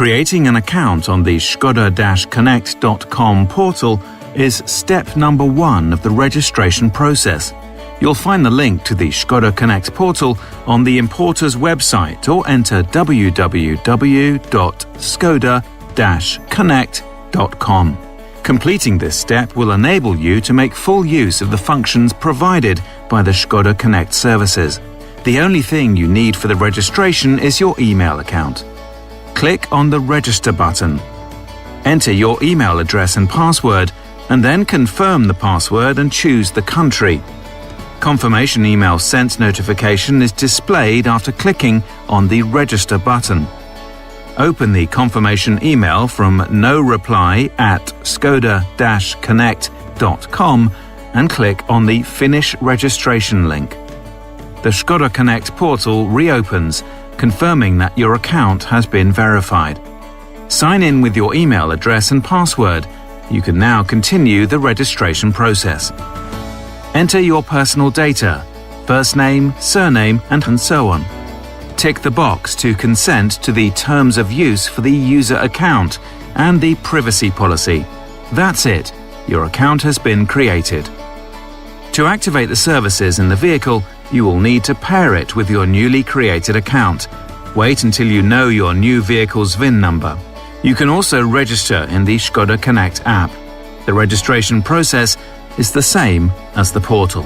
Creating an account on the Škoda-Connect.com portal is step number 1 of the registration process. You'll find the link to the Škoda Connect portal on the importer's website or enter www.Škoda-Connect.com. Completing this step will enable you to make full use of the functions provided by the Škoda Connect services. The only thing you need for the registration is your email account. Click on the Register button. Enter your email address and password, and then confirm the password and choose the country. Confirmation email sent notification is displayed after clicking on the Register button. Open the confirmation email from no-reply@Škoda-Connect.com and click on the Finish Registration link. The Škoda Connect portal reopens, confirming that your account has been verified. Sign in with your email address and password. You can now continue the registration process. Enter your personal data, first name, surname, and so on. Tick the box to consent to the terms of use for the user account and the privacy policy. That's it. Your account has been created. To activate the services in the vehicle, you will need to pair it with your newly created account. Wait until you know your new vehicle's VIN number. You can also register in the Škoda Connect app. The registration process is the same as the portal.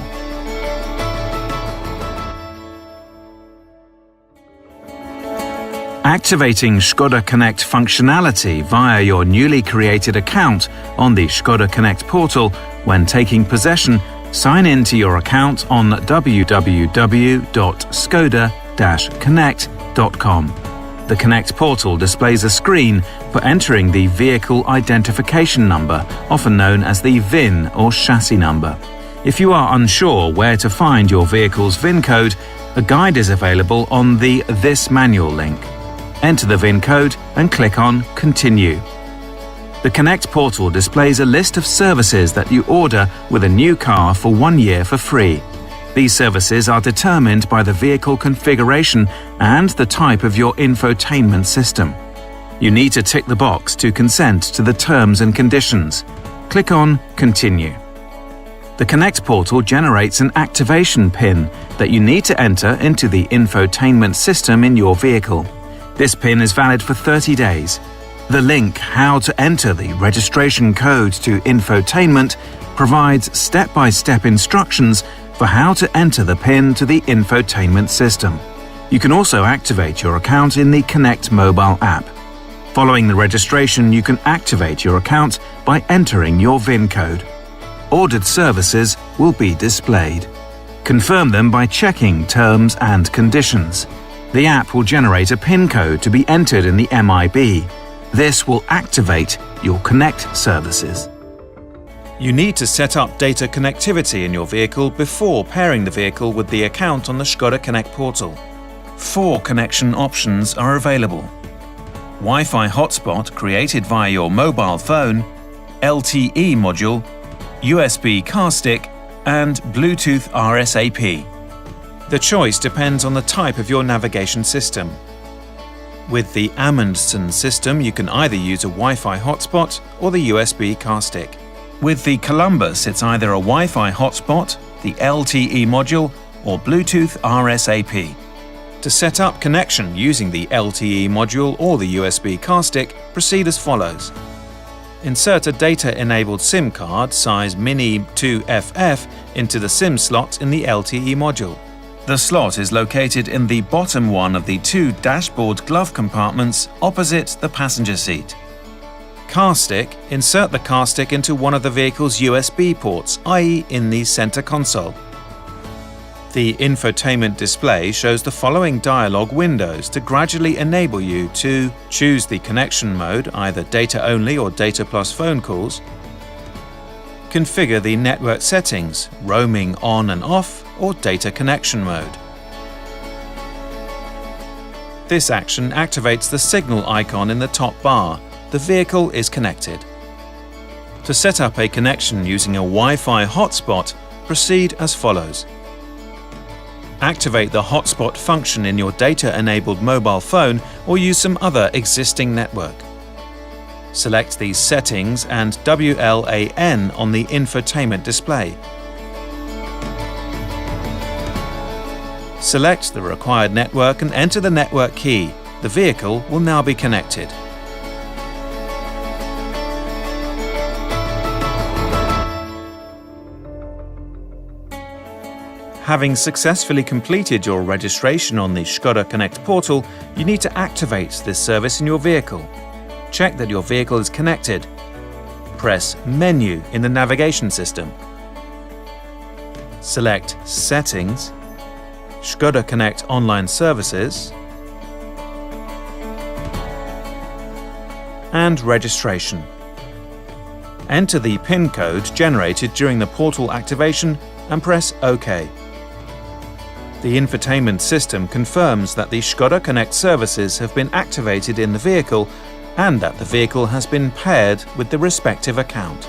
Activating Škoda Connect functionality via your newly created account on the Škoda Connect portal. When taking possession, sign in to your account on www.Škoda-Connect.com. The Connect portal displays a screen for entering the vehicle identification number, often known as the VIN or chassis number. If you are unsure where to find your vehicle's VIN code, a guide is available on the This Manual link. Enter the VIN code and click on Continue. The Connect portal displays a list of services that you order with a new car for 1 year for free. These services are determined by the vehicle configuration and the type of your infotainment system. You need to tick the box to consent to the terms and conditions. Click on Continue. The Connect portal generates an activation PIN that you need to enter into the infotainment system in your vehicle. This PIN is valid for 30 days. The link How to enter the registration code to infotainment provides step-by-step instructions for how to enter the PIN to the infotainment system. You can also activate your account in the Connect mobile app. Following the registration, you can activate your account by entering your VIN code. Ordered services will be displayed. Confirm them by checking terms and conditions. The app will generate a PIN code to be entered in the MIB. This will activate your Connect services. You need to set up data connectivity in your vehicle before pairing the vehicle with the account on the Škoda Connect portal. 4 connection options are available: Wi-Fi hotspot created via your mobile phone, LTE module, USB car stick, and Bluetooth RSAP. The choice depends on the type of your navigation system. With the Amundsen system, you can either use a Wi-Fi hotspot or the USB car stick. With the Columbus, it's either a Wi-Fi hotspot, the LTE module, or Bluetooth RSAP. To set up connection using the LTE module or the USB car stick, proceed as follows. Insert a data-enabled SIM card size Mini 2FF into the SIM slot in the LTE module. The slot is located in the bottom one of the 2 dashboard glove compartments opposite the passenger seat. Car stick, insert the car stick into one of the vehicle's USB ports, i.e. in the center console. The infotainment display shows the following dialog windows to gradually enable you to choose the connection mode, either data only or data plus phone calls, configure the network settings, roaming on and off, or data connection mode. This action activates the signal icon in the top bar. The vehicle is connected. To set up a connection using a Wi-Fi hotspot, proceed as follows. Activate the hotspot function in your data-enabled mobile phone or use some other existing network. Select these settings and WLAN on the infotainment display. Select the required network and enter the network key. The vehicle will now be connected. Having successfully completed your registration on the Škoda Connect portal, you need to activate this service in your vehicle. Check that your vehicle is connected. Press Menu in the navigation system. Select Settings, Škoda Connect Online Services, and Registration. Enter the PIN code generated during the portal activation and press OK. The infotainment system confirms that the Škoda Connect services have been activated in the vehicle and that the vehicle has been paired with the respective account.